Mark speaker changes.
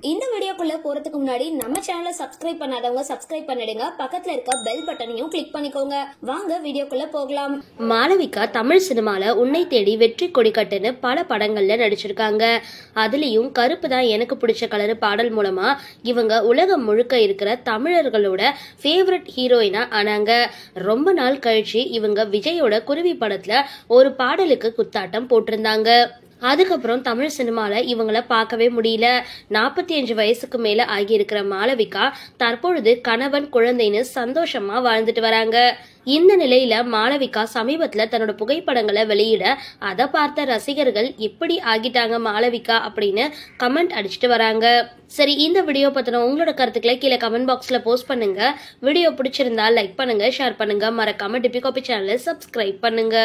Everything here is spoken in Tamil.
Speaker 1: இந்த வீடியோக்குள்ள போறதுக்கு முன்னாடி நம்ம சேனலை சப்ஸ்கிரைப் பண்ணாதவங்க சப்ஸ்கிரைப் பண்ணிடுங்க, பக்கத்துல இருக்க பெல் பட்டனையும் கிளிக் பண்ணிக்கோங்க. வாங்க வீடியோக்குள்ள போகலாம்.
Speaker 2: மாளவிகா தமிழ் சினிமால உன்னை தேடி வெற்றி கொடி கட்டுன்னு பல படங்கள்ல நடிச்சிருக்காங்க. அதுலயும் கருப்பு தான் எனக்கு பிடிச்ச கலர் பாடல் மூலமா இவங்க உலகம் முழுக்க இருக்கிற தமிழர்களோட ஃபேவரட் ஹீரோயினா ஆனாங்க. ரொம்ப நாள் கழிச்சு இவங்க விஜயோட குருவி படத்துல ஒரு பாடலுக்கு குத்தாட்டம் போட்டிருந்தாங்க. அதுக்கப்புறம் தமிழ் சினிமால இவங்கள பார்க்கவே முடியல. 45 வயசுக்கு மேல ஆகியிருக்கிற மாளவிகா தற்பொழுது கணவன் குழந்தைன்னு சந்தோஷமா வாழ்ந்துட்டு வராங்க. இந்த நிலையில மாளவிகா சமீபத்துல தன்னோட புகைப்படங்களை வெளியிட அதை பார்த்த ரசிகர்கள் எப்படி ஆகிட்டாங்க மாளவிகா அப்படின்னு கமெண்ட் அடிச்சுட்டு வராங்க. சரி, இந்த வீடியோ பத்தின உங்களோட கருத்துக்களை கீழே கமெண்ட் பாக்ஸ்ல போஸ்ட் பண்ணுங்க. வீடியோ பிடிச்சிருந்தா லைக் பண்ணுங்க, ஷேர் பண்ணுங்க, மறக்காம டிபி காபி சேனலை சப்ஸ்கிரைப் பண்ணுங்க.